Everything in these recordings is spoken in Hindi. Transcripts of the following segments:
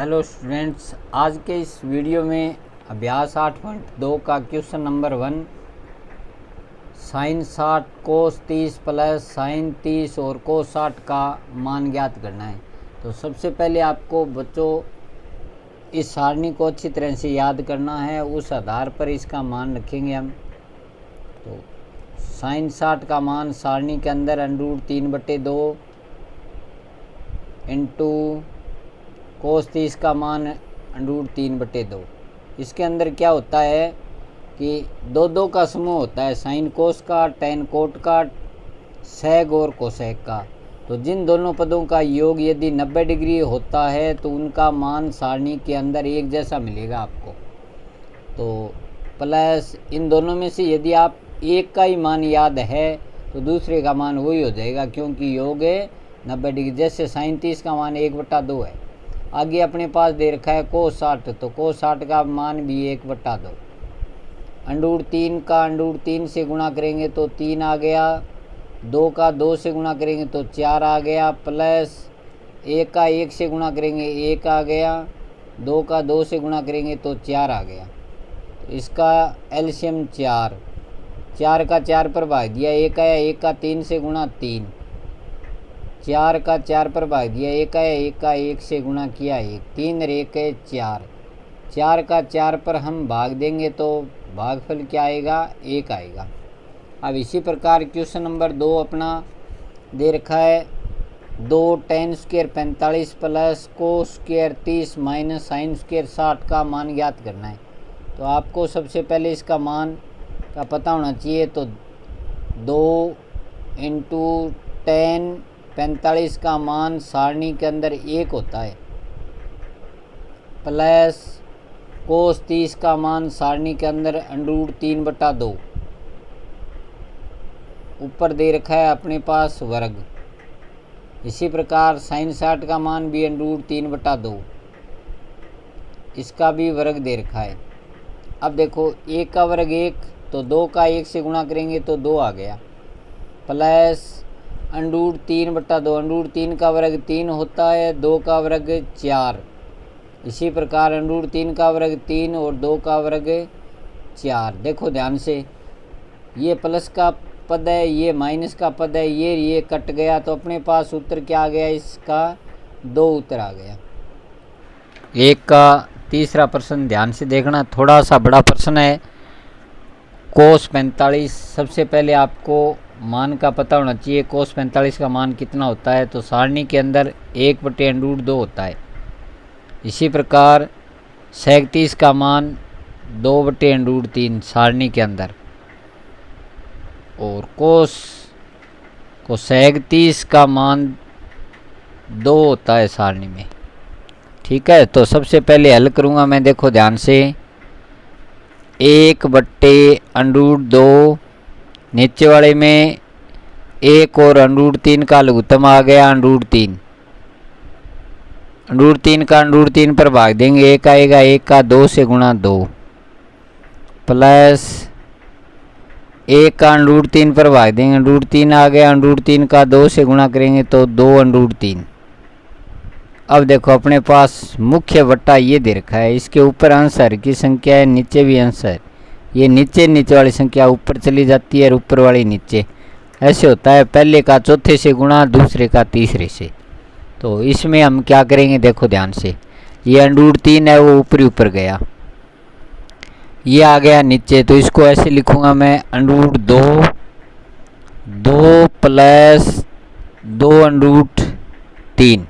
हेलो स्टूडेंट्स, आज के इस वीडियो में अभ्यास 8.2 का क्वेश्चन नंबर 1 साइन 60 कोस 30 प्लस साइन 30 और कोस 60 का मान ज्ञात करना है। तो सबसे पहले आपको बच्चों इस सारणी को अच्छी तरह से याद करना है, उस आधार पर इसका मान रखेंगे हम। तो साइन 60 का मान सारणी के अंदर √3/2 इंटू कोस 30 का मान √3/2। इसके अंदर क्या होता है कि दो का समूह होता है, साइन कोस का, टेन कोट का, सेक और कोसेक का। तो जिन दोनों पदों का योग यदि 90 डिग्री होता है तो उनका मान सारणी के अंदर एक जैसा मिलेगा आपको। तो प्लस इन दोनों में से यदि आप एक का ही मान याद है तो दूसरे का मान वही हो जाएगा, क्योंकि योग है 90 डिग्री। जैसे साइन 30 का मान 1/2 है। आगे अपने पास दे रखा है कोस 60, तो कोस 60 का मान भी 1/2। √3 का √3 से गुणा करेंगे तो 3 आ गया, 2 का 2 से गुणा करेंगे तो 4 आ गया, प्लस 1 का 1 से गुणा करेंगे 1 आ गया, 2 का 2 से गुणा करेंगे तो 4 आ गया। तो इसका एलसीएम 4 का 4 पर भाग दिया 1 आया, 1 का 3 से गुणा 3, 4 का 4 पर भाग दिया 1 आया, 1 का 1 से गुणा किया 1, 3 और 1 है 4, 4 का 4 पर हम भाग देंगे तो भागफल क्या आएगा, 1 आएगा। अब इसी प्रकार क्वेश्चन नंबर 2 अपना दे रखा है 2 tan² 45 plus cos square 30 minus sine square 60 का मान ज्ञात करना है। तो आपको सबसे पहले इसका मान का पता होना चाहिए। तो 2 × tan 45 का मान सारणी के अंदर 1 होता है, प्लस कोस 30 का मान सारणी के अंदर √3/2, ऊपर दे रखा है अपने पास वर्ग। इसी प्रकार साइन 60 का मान भी √3/2, इसका भी वर्ग दे रखा है। अब देखो 1 का वर्ग 1, तो 2 का 1 से गुणा करेंगे तो 2 आ गया, प्लस √3/2, √3 का वर्ग 3 होता है, 2 का वर्ग 4। इसी प्रकार √3 का वर्ग 3 और 2 का वर्ग 4। देखो ध्यान से, ये प्लस का पद है, ये माइनस का पद है, ये कट गया, तो अपने पास उत्तर क्या आ गया, इसका 2 उत्तर आ गया। एक का तीसरा प्रश्न ध्यान से देखना, थोड़ा सा बड़ा प्रश्न है। कोस 45, सबसे पहले आपको मान का पता होना चाहिए। कोस 45 का मान कितना होता है, तो सारणी के अंदर 1/√2 होता है। इसी प्रकार सेक 30 का मान 2/√3 सारणी के अंदर, और कोसेक 30 का मान 2 होता है सारणी में। ठीक है, तो सबसे पहले हल करूँगा मैं, देखो ध्यान से, 1/√2, नीचे वाले में 1 और √3 का लघुत्तम आ गया √3, √3 का √3 पर भाग देंगे 1 आएगा, 1 का 2 से गुणा 2, प्लस 1 का √3 पर भाग देंगे √3 आ गया, √3 का 2 से गुणा करेंगे तो 2/√3। अब देखो अपने पास मुख्य बट्टा ये दे रखा है, इसके ऊपर अंश की संख्या है, नीचे भी अंश है। ये नीचे वाली संख्या ऊपर चली जाती है और ऊपर वाली नीचे, ऐसे होता है। पहले का चौथे से गुणा, दूसरे का तीसरे से। तो इसमें हम क्या करेंगे, देखो ध्यान से, ये √3 है वो ऊपर गया, ये आ गया नीचे, तो इसको ऐसे लिखूंगा मैं √2 प्लस 2√3।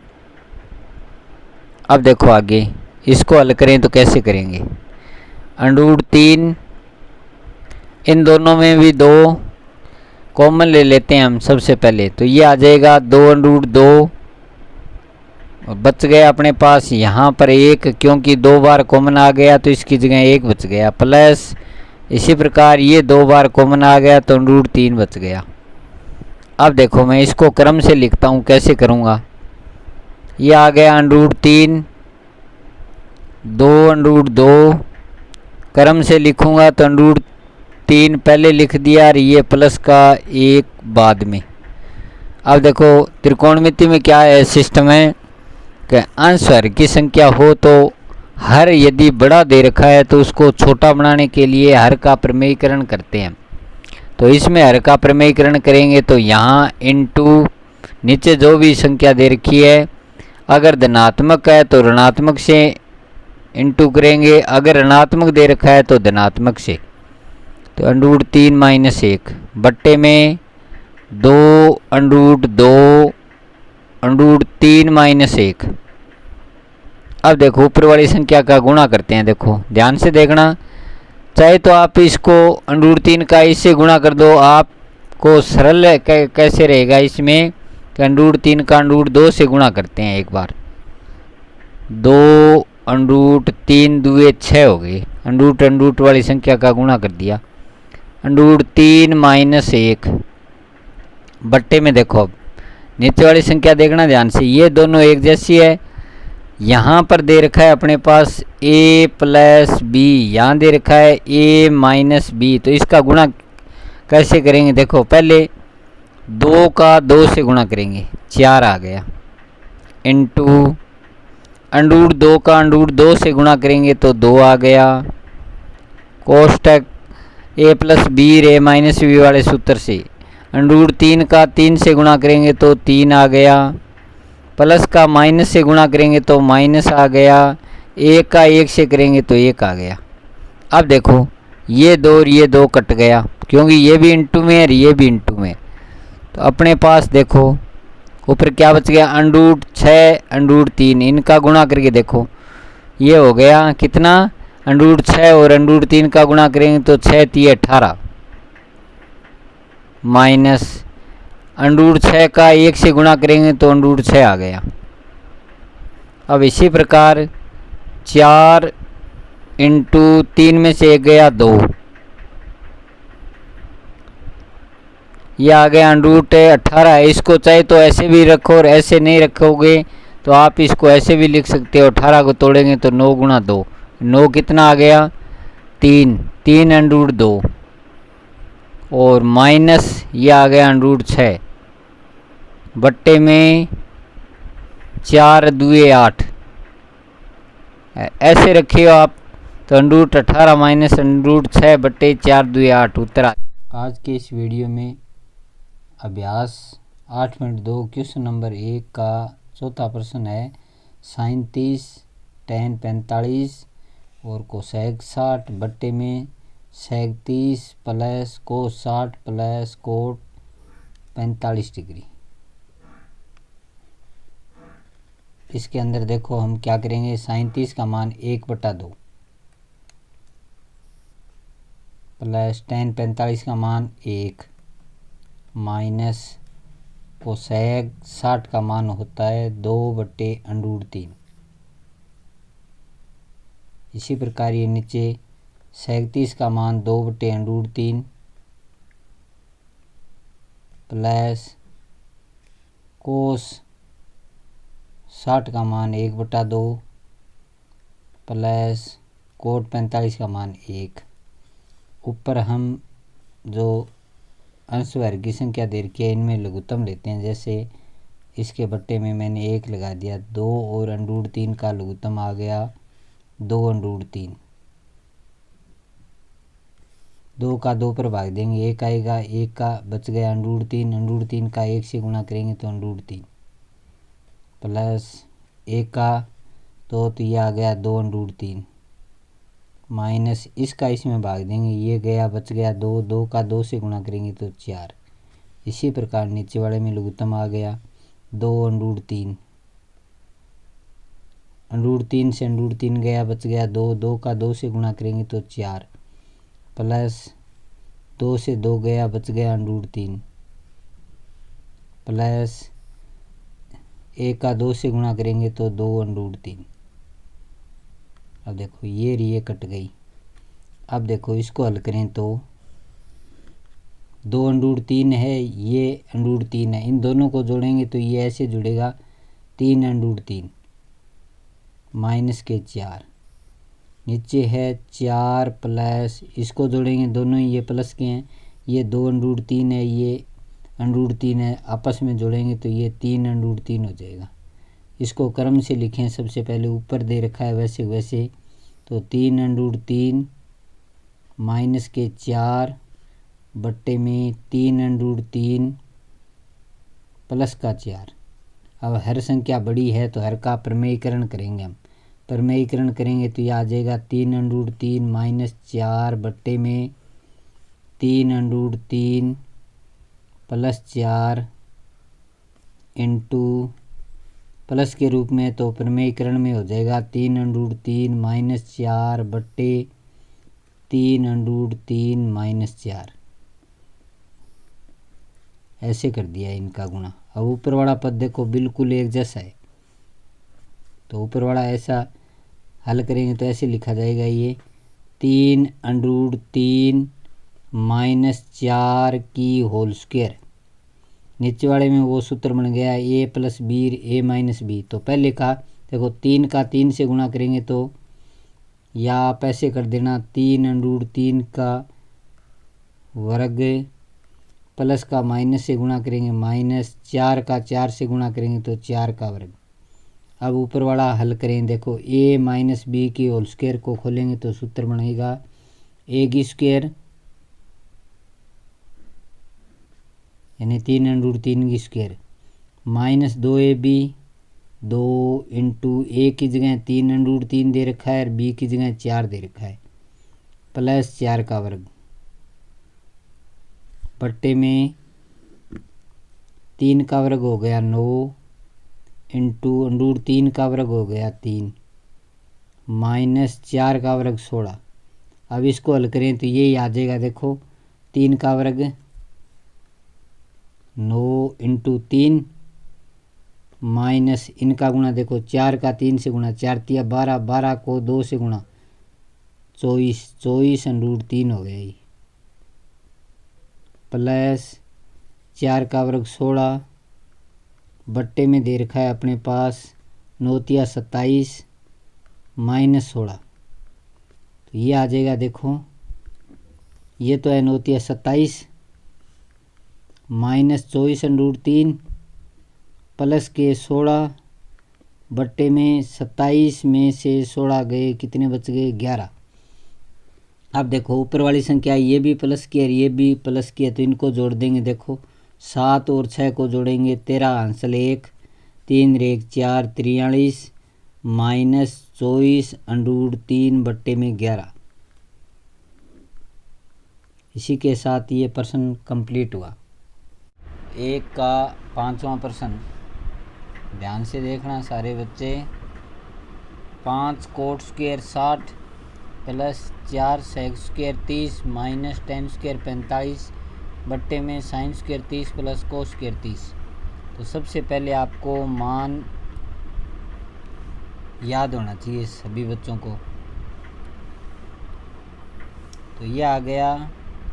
अब देखो आगे इसको हल करें तो कैसे करेंगे, √3, इन दोनों में भी 2 कॉमन ले लेते हैं हम सबसे पहले, तो ये आ जाएगा 2/2, और बच गया अपने पास यहाँ पर 1, क्योंकि 2 बार कॉमन आ गया तो इसकी जगह 1 बच गया, प्लस इसी प्रकार ये 2 बार कॉमन आ गया तो √3 बच गया। अब देखो मैं इसको क्रम से लिखता हूँ, कैसे करूँगा, ये आ गया √3, 2/2, क्रम से लिखूँगा तो √3 पहले लिख दिया और ये प्लस का 1 बाद में। अब देखो त्रिकोणमिति में क्या है सिस्टम है कि अंश वर्ग की संख्या हो तो हर यदि बड़ा दे रखा है तो उसको छोटा बनाने के लिए हर का प्रमेयीकरण करते हैं। तो इसमें हर का प्रमेयीकरण करेंगे तो यहाँ इनटू नीचे जो भी संख्या दे रखी है, अगर धनात्मक है तो ऋणात्मक से इनटू करेंगे, अगर ऋणात्मक दे रखा है तो धनात्मक से। तो अंडरूट 3 माइनस 1 बट्टे में 2 अंडरूट 2 अंडरूट 3 माइनस 1। अब देखो ऊपर वाली संख्या का गुणा करते हैं। देखो ध्यान से देखना, चाहे तो आप इसको अंडरूट 3 का इससे गुणा कर दो, आपको सरल कैसे रहेगा इसमें कि अंडरूट 3 का अंडरूट 2 से गुणा करते हैं एक बार। 2 अंडरूट 3 दुए 6 हो गए, अंडरूट अंडरूट वाली संख्या का गुणा कर दिया। अंडरूट 3 माइनस 1 बट्टे में देखो अब नीचे वाली संख्या देखना ध्यान से, ये दोनों एक जैसी है। यहाँ पर दे रखा है अपने पास a प्लस बी, यहाँ दे रखा है a माइनस बी। तो इसका गुणा कैसे करेंगे? देखो पहले 2 का 2 से गुणा करेंगे, 4 आ गया, इनटू अंडरूट 2 का अंडरूट 2 से गुणा करेंगे तो 2 आ गया, कोष्टक a प्लस बी रे माइनस बी वाले सूत्र से अंडरूट 3 का 3 से गुणा करेंगे तो 3 आ गया, प्लस का माइनस से गुणा करेंगे तो माइनस आ गया, 1 का 1 से करेंगे तो 1 आ गया। अब देखो ये 2 और ये 2 कट गया क्योंकि ये भी इंटू में है और ये भी इंटू में। तो अपने पास देखो ऊपर क्या बच गया, अंडरूट 6 अंडरूट 3, इनका गुणा करके देखो ये हो गया कितना, अंडरूट 6 और अंडरूट 3 का गुणा करेंगे तो 6 3 18 माइनस अंडरूट 6 का 1 से गुणा करेंगे तो अंडरूट 6 आ गया। अब इसी प्रकार 4 इंटू 3 में से 1 गया 2, ये आ गया अंडरूट 18। इसको चाहे तो ऐसे भी रखो और ऐसे नहीं रखोगे तो आप इसको ऐसे भी लिख सकते हो, 18 को तोड़ेंगे तो 9 गुणा 2, 9 कितना आ गया 3, 3 अंडरूट 2 और माइनस ये आ गया अंडरूट 6 बट्टे में 4 दुए 8, ऐसे रखिए आप तो अंडरूट 18 माइनस अंडरूट 6 बट्टे 4 दुए 8 उत्तर। आज के इस वीडियो में अभ्यास 8.2 क्वेश्चन नंबर 1 का चौथा प्रश्न है, साइन 30 टैन 45 और कोसेक 60 बट्टे में सेक 30 प्लस कोस 60 प्लस कोट 45 डिग्री। इसके अंदर देखो हम क्या करेंगे, साइन 30 का मान 1/2 प्लस टैन 45 का मान 1 माइनस कोसेक 60 का मान होता है 2/√3। इसी प्रकार ये नीचे सेक 30 का मान 2/√3 प्लस कोस 60 का मान 1/2 प्लस कोट 45 का मान 1। ऊपर हम जो अंश वर्ग की संख्या दे रखी है इनमें लघुत्तम लेते हैं। जैसे इसके बट्टे में मैंने 1 लगा दिया, 2 और √3 का लघुत्तम आ गया 2/√3। 2 का 2 पर भाग देंगे 1 आएगा, 1 का बच गया √3 का 1 से गुणा करेंगे तो √3 प्लस 1 का तो ये आ गया 2/√3 माइनस इसका इसमें भाग देंगे, ये गया बच गया 2 का 2 से गुणा करेंगे तो 4। इसी प्रकार नीचे वाले में लघुत्तम आ गया 2/√3, √3 से √3 गया बच गया 2 का 2 से गुणा करेंगे तो 4 प्लस 2 से 2 गया बच गया √3 प्लस 1 का 2 से गुणा करेंगे तो 2/√3। अब देखो ये कट गई। अब देखो इसको हल करें तो 2/√3 है, ये √3 है, इन दोनों को जोड़ेंगे तो ये ऐसे जुड़ेगा 3/√3 माइनस के 4, नीचे है 4 प्लस इसको जोड़ेंगे दोनों ये प्लस के हैं, ये 2/√3 है, ये √3 है, आपस में जोड़ेंगे तो ये 3/√3 हो जाएगा। इसको क्रम से लिखें। सबसे पहले ऊपर दे रखा है वैसे वैसे, तो 3√3 माइनस के 4 बट्टे में 3√3 प्लस का 4। अब हर संख्या बड़ी है तो हर का प्रमेयीकरण करेंगे हम। प्रमेयीकरण करेंगे तो यह आ जाएगा 3√3 माइनस 4 बट्टे में 3√3 प्लस 4 इंटू प्लस के रूप में, तो प्रमेयीकरण में हो जाएगा 3√3 माइनस 4 बट्टे 3√3 माइनस 4। ऐसे कर दिया इनका गुणा। अब ऊपर वाला पद देखो बिल्कुल एक जैसा है, तो ऊपर वाला ऐसा हल करेंगे तो ऐसे लिखा जाएगा ये 3√3 माइनस 4 की होल स्क्वायर। नीचे वाले में वो सूत्र बन गया a plus B a minus B. तो पहले का देखो 3 का 3 से गुणा करेंगे तो या आप ऐसे कर देना 3√3 का वर्ग प्लस का माइनस से गुणा करेंगे माइनस 4 का 4 से गुणा करेंगे तो 4 का वर्ग। अब ऊपर वाला हल करें, देखो a माइनस बी की होल स्क्वायर को खोलेंगे तो सूत्र बनेगा a की स्क्वायर यानी 3√3 की स्क्वायर माइनस 2ab 2 इंटू ए की जगह 3√3 दे रखा है और बी की जगह 4 दे रखा है प्लस 4 का वर्ग बट्टे में 3 का वर्ग हो गया 9 इंटू √3 का वर्ग हो गया 3 माइनस 4 का वर्ग 16। अब इसको हल करें तो ये आ जाएगा, देखो 3 का वर्ग 9 इंटू 3 माइनस इनका गुणा, देखो 4 का 3 से गुणा 4 तिया 12, 12 को 2 से गुणा 24, 24 √3 हो गया ये प्लस 4 का वर्ग 16 बट्टे में दे रखा है अपने पास 9 तिया 27 माइनस 16। तो ये आ जाएगा, देखो ये तो है 9 तिया 27 माइनस 24 √3 प्लस के 16 बट्टे में 27 में से 16 गए, कितने बच गए 11। अब देखो ऊपर वाली संख्या ये भी प्लस की है ये भी प्लस की है, तो इनको जोड़ देंगे। देखो 7 और 6 को जोड़ेंगे 13 हासिल 1 3 रेख 4 43 माइनस 24 √3 बट्टे में 11। इसी के साथ ये प्रश्न कंप्लीट हुआ। 1 का 5वां प्रश्न ध्यान से देखना सारे बच्चे। 5 cot square 60 plus 4 sec square 30 minus ten square 45 बट्टे में sine square 30 plus cos square 30। तो सबसे पहले आपको मान याद होना चाहिए सभी बच्चों को। तो ये आ गया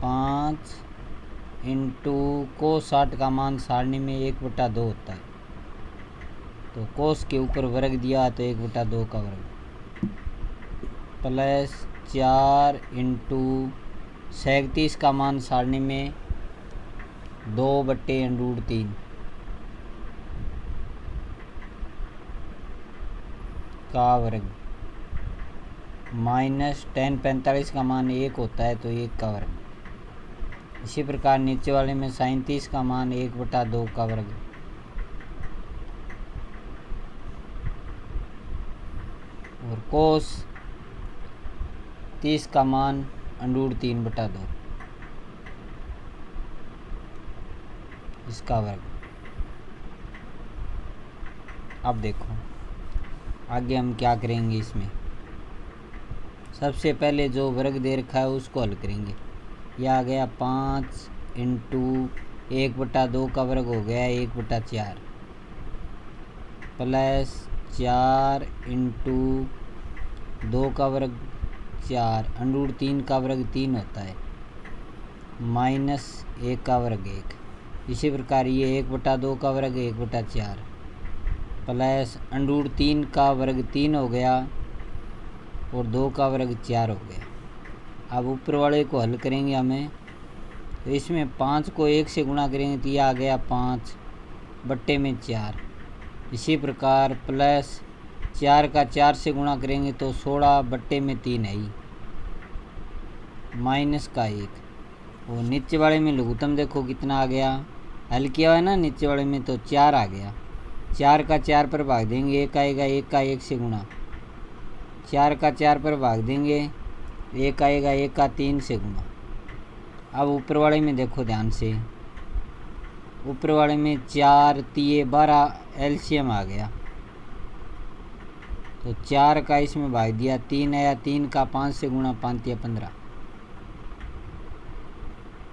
5 इंटू कोस 60 का मान सारणी में 1/2 होता है, तो कोस के ऊपर वर्ग दिया तो 1/2 का वर्ग प्लस 4 इंटू सेक 30 का मान सारणी में 2/√3 का वर्ग माइनस टेन 45 का मान 1 होता है तो 1 का वर्ग। इसी प्रकार नीचे वाले में साइन 30 का मान 1/2 का वर्ग और कोस 30 का मान √3/2 इसका वर्ग। अब देखो आगे हम क्या करेंगे इसमें। सबसे पहले जो वर्ग दे रखा है उसको हल करेंगे। यह आ गया 5 इंटू 1/2 का वर्ग हो गया 1/4 प्लस 4 इंटू 2 का वर्ग 4 √3 का वर्ग 3 होता है माइनस 1 का वर्ग 1। इसी प्रकार ये 1/2 का वर्ग 1/4 प्लस √3 का वर्ग 3 हो गया और 2 का वर्ग 4 हो गया। अब ऊपर वाले को हल करेंगे हमें, तो इसमें 5 को 1 से गुणा करेंगे तो यह आ गया 5 बट्टे में 4 इसी प्रकार प्लस 4 का 4 से गुणा करेंगे तो 16 बट्टे में 3 है ही, माइनस का 1। और नीचे वाले में लघुत्तम देखो कितना आ गया, हल किया हुआ है ना नीचे वाले में, तो 4 आ गया। 4 का 4 पर भाग देंगे 1 आएगा, 1 का 1 से गुणा। 4 का 4 पर भाग देंगे 1 आएगा, 1 का 3 से गुणा। अब ऊपर वाले में देखो ध्यान से, ऊपर वाले में 4 तिये 12 एलसीएम आ गया, तो 4 का इसमें भाग दिया 3 आया, 3 का 5 से गुणा, 5 तिया 15।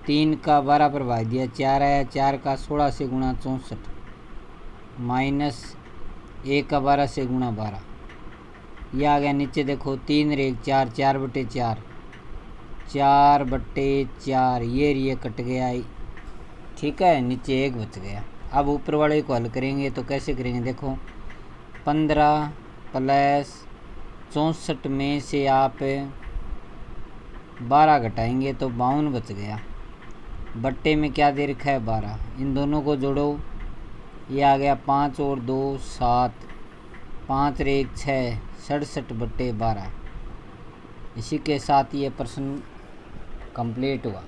3 का 12 पर भाग दिया 4 आया, 4 का 16 से गुणा 64, माइनस 1 का 12 से गुणा 12। यह आ गया नीचे देखो 3 रे 4, 4 बटे 4, 4 बटे 4, ये कट गया, ठीक है, नीचे 1 बच गया। अब ऊपर वाले को हल करेंगे तो कैसे करेंगे देखो, 15 प्लस 64 में से आप 12 घटाएंगे तो 52 बच गया, बट्टे में क्या दे रखा है 12। इन दोनों को जोड़ो, ये आ गया 5 और 2 7, 5 रे 1 6, 67 बट्टे 12। इसी के साथ ये प्रश्न कंप्लीट हुआ।